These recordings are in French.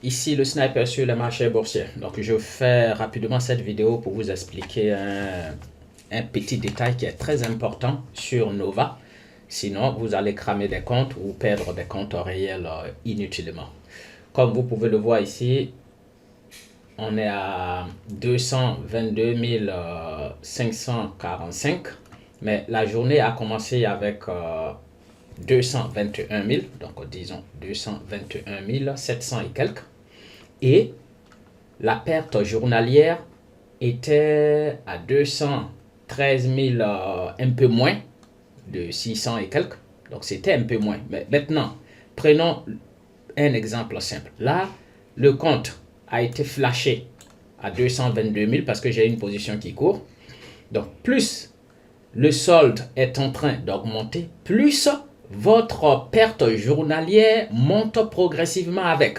Ici le sniper sur le marché boursier. Donc je fais rapidement cette vidéo pour vous expliquer un petit détail qui est très important sur Nova. Sinon vous allez cramer des comptes ou perdre des comptes réels inutilement. Comme vous pouvez le voir ici, on est à 222 545. Mais la journée a commencé avec 221 000. Donc disons 221 700 et quelques. Et la perte journalière était à 213 000, un peu moins de 600 et quelques. Donc c'était un peu moins. Mais maintenant, prenons un exemple simple. Là, le compte a été flashé à 222 000 parce que j'ai une position qui court. Donc plus le solde est en train d'augmenter, plus votre perte journalière monte progressivement avec.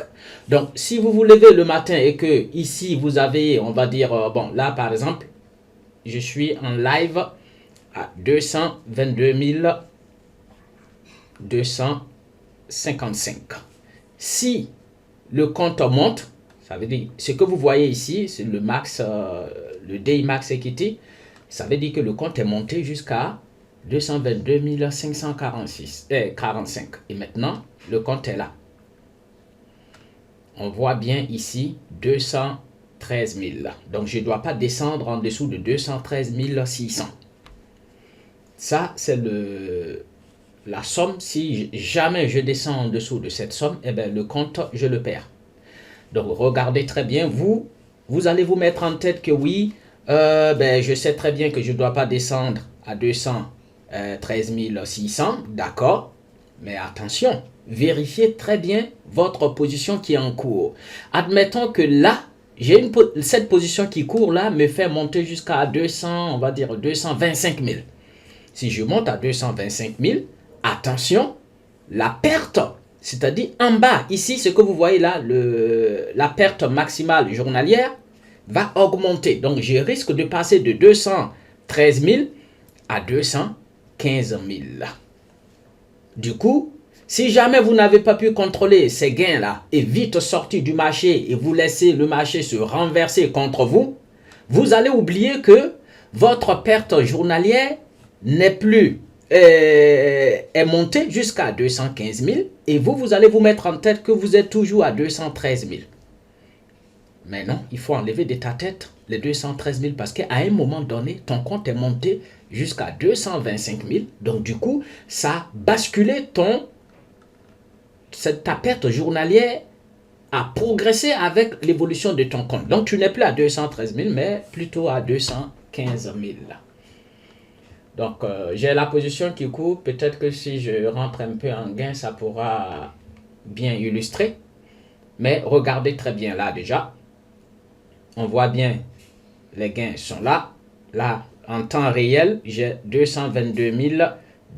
Donc, si vous vous levez le matin et que ici, vous avez, on va dire, bon, là, par exemple, je suis en live à 222 255. Si le compte monte, ça veut dire, ce que vous voyez ici, c'est le max, le Day Max Equity, ça veut dire que le compte est monté jusqu'à 222 545. Et maintenant, le compte est là. On voit bien ici 213 000. Donc, je ne dois pas descendre en dessous de 213 600. Ça, c'est la somme. Si jamais je descends en dessous de cette somme, eh bien, le compte, je le perds. Donc, regardez très bien. Vous allez vous mettre en tête que oui, je sais très bien que je ne dois pas descendre à 213 600. D'accord. Mais attention, vérifiez très bien votre position qui est en cours. Admettons que là, cette position qui court là me fait monter jusqu'à 200, on va dire 225 000. Si je monte à 225 000, attention, la perte, c'est-à-dire en bas, ici, ce que vous voyez là, la perte maximale journalière va augmenter. Donc, je risque de passer de 213 000 à 215 000. Du coup, si jamais vous n'avez pas pu contrôler ces gains-là et vite sortir du marché et vous laissez le marché se renverser contre vous, vous allez oublier que votre perte journalière n'est plus est montée jusqu'à 215 000 et vous allez vous mettre en tête que vous êtes toujours à 213 000. Mais non, il faut enlever de ta tête les 213 000 parce qu'à un moment donné, ton compte est monté jusqu'à 225 000. Donc du coup, ça a basculé ta perte journalière a progressé avec l'évolution de ton compte. Donc tu n'es plus à 213 000, mais plutôt à 215 000. Donc j'ai la position qui court. Peut-être que si je rentre un peu en gain, ça pourra bien illustrer. Mais regardez très bien là déjà. On voit bien, les gains sont là. Là, en temps réel, j'ai 222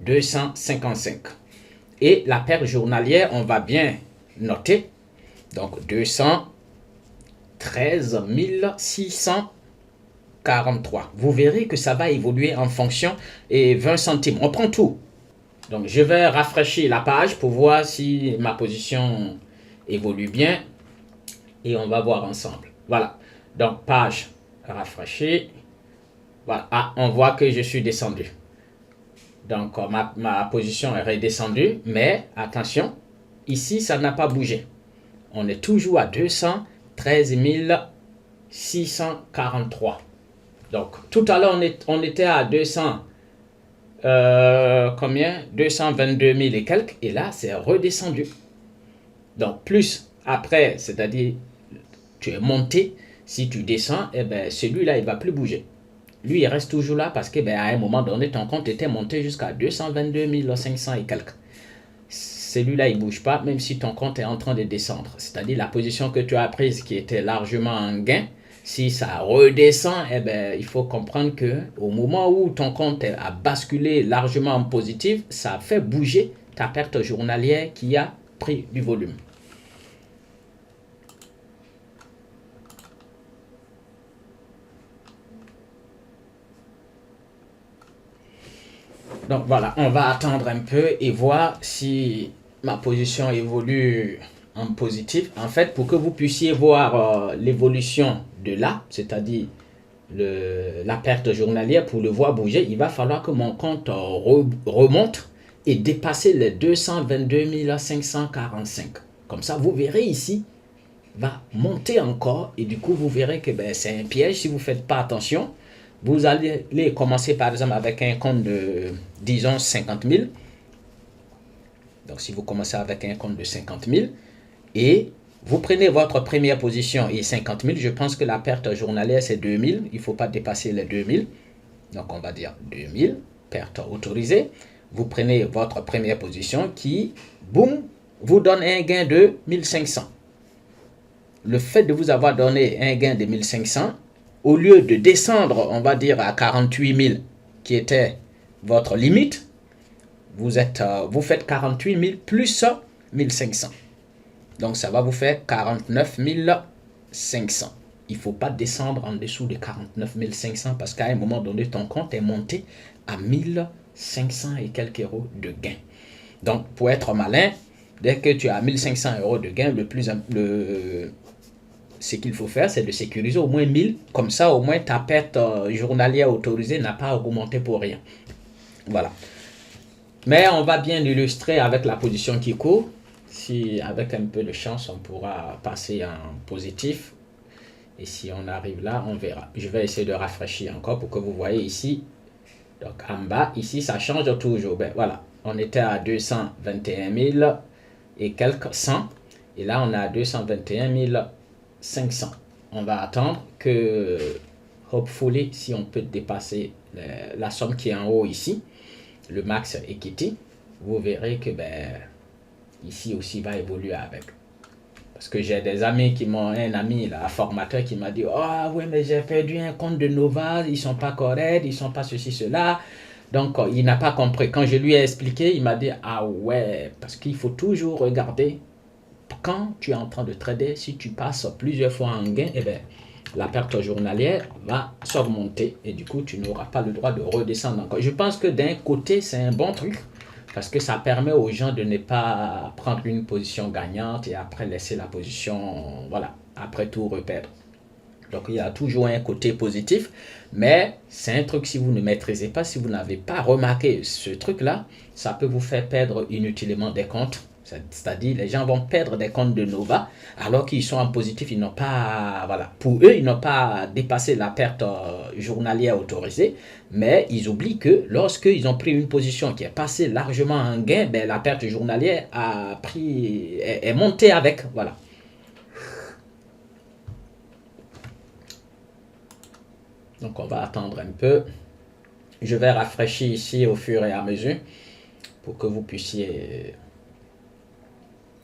255. Et la perte journalière, on va bien noter. Donc, 213 643. Vous verrez que ça va évoluer en fonction et 20 centimes. On prend tout. Donc, je vais rafraîchir la page pour voir si ma position évolue bien. Et on va voir ensemble. Voilà. Donc, page rafraîchie. Voilà. Ah, on voit que je suis descendu. Donc, ma position est redescendue. Mais, attention, ici, ça n'a pas bougé. On est toujours à 213 643. Donc, tout à l'heure, on était à 222 000 et quelques. Et là, c'est redescendu. Donc, plus après, c'est-à-dire, tu es monté. Si tu descends, eh ben, celui-là, il ne va plus bouger. Lui, il reste toujours là parce qu'à un moment donné, ton compte était monté jusqu'à 222 500 et quelques. Celui-là, il ne bouge pas, même si ton compte est en train de descendre. C'est-à-dire la position que tu as prise qui était largement en gain, si ça redescend, eh ben, il faut comprendre qu'au moment où ton compte a basculé largement en positif, ça fait bouger ta perte journalière qui a pris du volume. Donc voilà, on va attendre un peu et voir si ma position évolue en positif. En fait, pour que vous puissiez voir l'évolution de là, c'est-à-dire la perte journalière, pour le voir bouger, il va falloir que mon compte remonte et dépasse les 222 545. Comme ça, vous verrez ici, va monter encore et du coup, vous verrez que c'est un piège si vous ne faites pas attention. Vous allez commencer par exemple avec un compte de, disons, 50 000. Donc, si vous commencez avec un compte de 50 000 et vous prenez votre première position et 50 000, je pense que la perte journalière, c'est 2 000. Il ne faut pas dépasser les 2 000. Donc, on va dire 2 000, perte autorisée. Vous prenez votre première position qui, boum, vous donne un gain de 1500. Le fait de vous avoir donné un gain de 1500, au lieu de descendre, on va dire, à 48 000, qui était votre limite, vous faites 48 000 plus 1500. Donc, ça va vous faire 49 500. Il ne faut pas descendre en dessous de 49 500 parce qu'à un moment donné, ton compte est monté à 1500 et quelques euros de gain. Donc, pour être malin, dès que tu as 1500 euros de gain, ce qu'il faut faire, c'est de sécuriser au moins 1000. Comme ça, au moins, ta perte journalière autorisée n'a pas augmenté pour rien. Voilà. Mais on va bien illustrer avec la position qui court. Si avec un peu de chance, on pourra passer en positif. Et si on arrive là, on verra. Je vais essayer de rafraîchir encore pour que vous voyez ici. Donc en bas, ici, ça change toujours. Voilà, on était à 221 000 et quelques 100. Et là, on est à 221 500. On va attendre que, hopefully, si on peut dépasser la somme qui est en haut ici, le max equity, vous verrez que ici aussi va évoluer avec. Parce que j'ai des amis un ami, là, un formateur qui m'a dit, ah oui, mais j'ai perdu un compte de Nova, ils sont pas corrects, ils sont pas ceci, cela. Donc, il n'a pas compris. Quand je lui ai expliqué, il m'a dit, ah ouais, parce qu'il faut toujours regarder quand tu es en train de trader, si tu passes plusieurs fois en gain, la perte journalière va s'augmenter et du coup, tu n'auras pas le droit de redescendre encore. Je pense que d'un côté, c'est un bon truc parce que ça permet aux gens de ne pas prendre une position gagnante et après laisser la position, voilà, après tout reperdre. Donc, il y a toujours un côté positif, mais c'est un truc, si vous ne maîtrisez pas, si vous n'avez pas remarqué ce truc-là, ça peut vous faire perdre inutilement des comptes. C'est-à-dire, les gens vont perdre des comptes de Nova, alors qu'ils sont en positif, ils n'ont pas, voilà, pour eux, ils n'ont pas dépassé la perte journalière autorisée, mais ils oublient que lorsqu'ils ont pris une position qui est passée largement en gain, la perte journalière est montée avec, voilà. Donc, on va attendre un peu. Je vais rafraîchir ici au fur et à mesure pour que vous puissiez...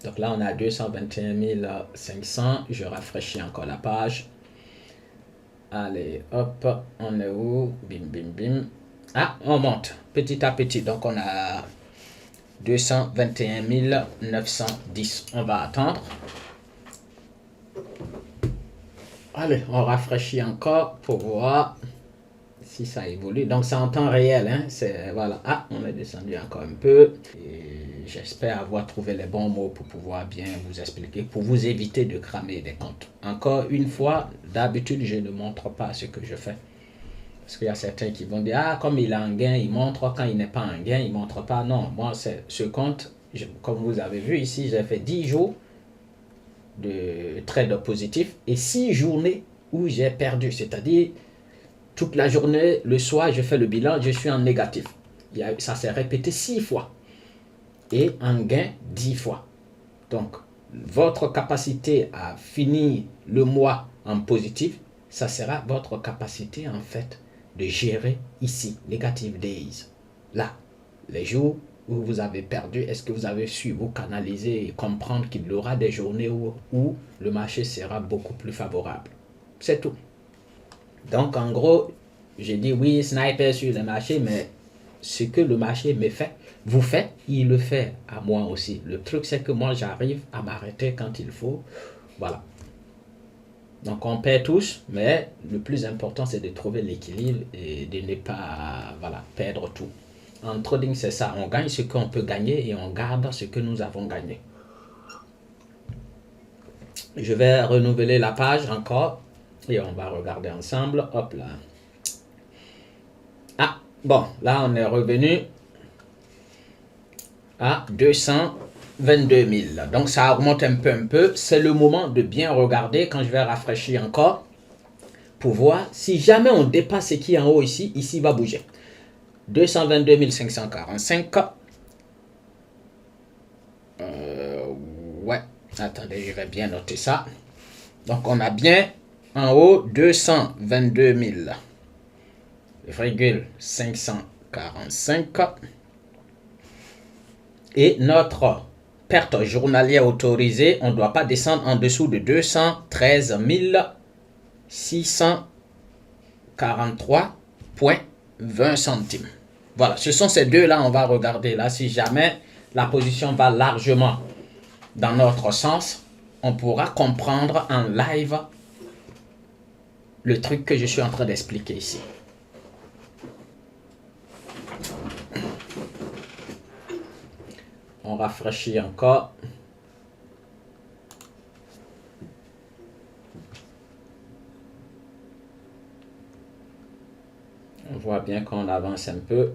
Donc là, on a 221 500. Je rafraîchis encore la page. Allez, hop, on est où? Bim, bim, bim. Ah, on monte petit à petit. Donc, on a 221 910. On va attendre. Allez, on rafraîchit encore pour voir si ça évolue. Donc, c'est en temps réel. Hein? Voilà. Ah, on est descendu encore un peu. Et j'espère avoir trouvé les bons mots pour pouvoir bien vous expliquer, pour vous éviter de cramer des comptes. Encore une fois, d'habitude, je ne montre pas ce que je fais. Parce qu'il y a certains qui vont dire, ah, comme il a un gain, il montre. Quand il n'est pas un gain, il ne montre pas. Non, moi, c'est ce compte, comme vous avez vu ici, j'ai fait 10 jours de trade positif et 6 journées où j'ai perdu. C'est-à-dire, toute la journée, le soir, je fais le bilan, je suis en négatif. Ça s'est répété 6 fois. Et en gain 10 fois. Donc, votre capacité à finir le mois en positif, ça sera votre capacité en fait de gérer ici, negative days. Là, les jours où vous avez perdu, est-ce que vous avez su vous canaliser et comprendre qu'il y aura des journées où le marché sera beaucoup plus favorable. C'est tout. Donc, en gros, j'ai dit oui, sniper sur le marché, mais ce que le marché vous fait, il le fait à moi aussi. Le truc, c'est que moi, j'arrive à m'arrêter quand il faut. Voilà. Donc, on perd tous, mais le plus important, c'est de trouver l'équilibre et de ne pas perdre tout. En trading, c'est ça. On gagne ce qu'on peut gagner et on garde ce que nous avons gagné. Je vais renouveler la page encore et on va regarder ensemble. Hop là. Ah, bon, là on est revenu à 222 000. Donc ça augmente un peu. C'est le moment de bien regarder quand je vais rafraîchir encore pour voir si jamais on dépasse ce qui est en haut ici, ici va bouger. 222 545. Ouais, attendez, je vais bien noter ça. Donc on a bien en haut 222 545 et notre perte journalière autorisée, on ne doit pas descendre en dessous de 213 643,20 centimes. Voilà, ce sont ces deux-là, on va regarder là. Si jamais la position va largement dans notre sens, on pourra comprendre en live le truc que je suis en train d'expliquer ici. On rafraîchit encore. On voit bien qu'on avance un peu.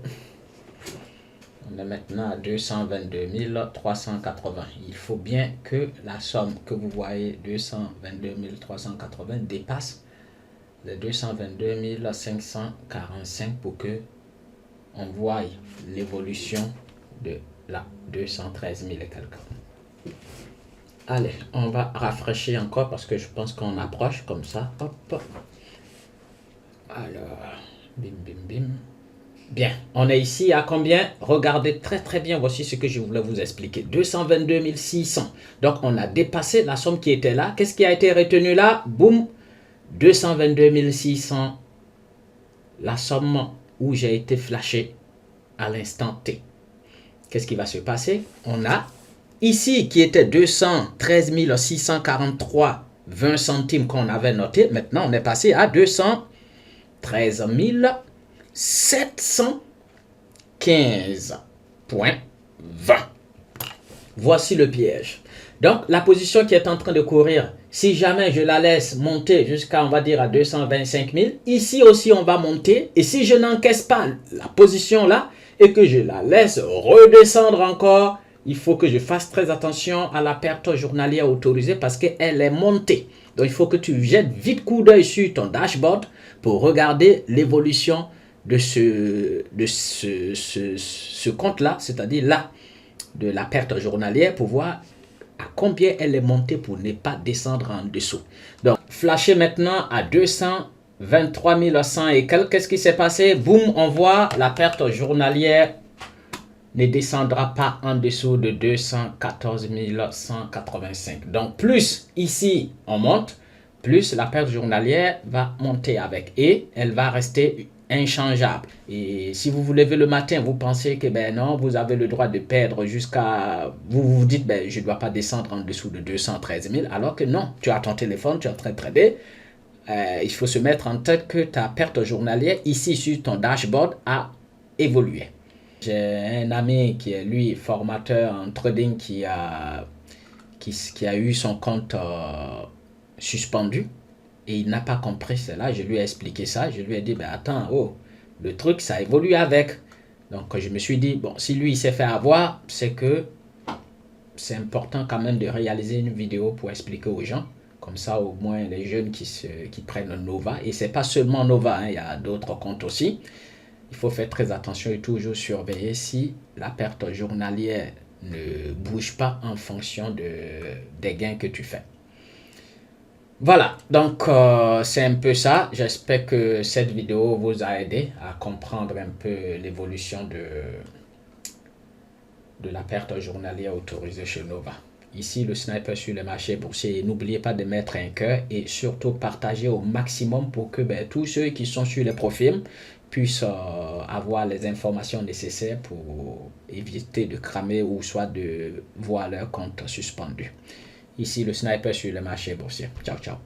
On est maintenant à 222 380. Il faut bien que la somme que vous voyez, 222 380, dépasse les 222 545 pour que on voie l'évolution de la 213 000 et quelques. Allez, on va rafraîchir encore parce que je pense qu'on approche comme ça. Hop. Alors, bim, bim, bim. Bien, on est ici à combien? Regardez très bien, voici ce que je voulais vous expliquer. 222 600. Donc, on a dépassé la somme qui était là. Qu'est-ce qui a été retenu là? Boum, 222 600. La somme où j'ai été flashé à l'instant T. Qu'est-ce qui va se passer? On a ici qui était 213 643,20 centimes qu'on avait noté. Maintenant, on est passé à 213 715,20. Voici le piège. Donc, la position qui est en train de courir, si jamais je la laisse monter jusqu'à, on va dire, à 225 000, ici aussi, on va monter. Et si je n'encaisse pas la position là et que je la laisse redescendre encore, il faut que je fasse très attention à la perte journalière autorisée parce qu'elle est montée. Donc, il faut que tu jettes vite coup d'œil sur ton dashboard pour regarder l'évolution de ce compte-là, c'est-à-dire là, de la perte journalière pour voir à combien elle est montée pour ne pas descendre en dessous. Donc, flasher maintenant à 223 100 et quelques. Qu'est-ce qui s'est passé? Boum, on voit la perte journalière ne descendra pas en dessous de 214 185. Donc, plus ici, on monte, plus la perte journalière va monter avec. Et elle va rester inchangeable. Et si vous vous levez le matin, vous pensez que ben non, vous avez le droit de perdre jusqu'à... Vous vous dites, ben je ne dois pas descendre en dessous de 213 000, alors que non, tu as ton téléphone, tu es en train de trader. Il faut se mettre en tête que ta perte journalière, ici sur ton dashboard, a évolué. J'ai un ami qui est lui formateur en trading qui a eu son compte suspendu et il n'a pas compris cela. Je lui ai expliqué ça. Je lui ai dit, ben attends, oh, le truc ça évolue avec. Donc je me suis dit, bon, si lui il s'est fait avoir, c'est que c'est important quand même de réaliser une vidéo pour expliquer aux gens. Comme ça, au moins, les jeunes qui prennent Nova. Et c'est pas seulement Nova, hein, il y a d'autres comptes aussi. Il faut faire très attention et toujours surveiller si la perte journalière ne bouge pas en fonction des gains que tu fais. Voilà, donc c'est un peu ça. J'espère que cette vidéo vous a aidé à comprendre un peu l'évolution de la perte journalière autorisée chez Nova. Ici, le sniper sur le marché boursier. N'oubliez pas de mettre un cœur et surtout partager au maximum pour que tous ceux qui sont sur les profils puissent avoir les informations nécessaires pour éviter de cramer ou soit de voir leur compte suspendu. Ici, le sniper sur le marché boursier. Ciao, ciao.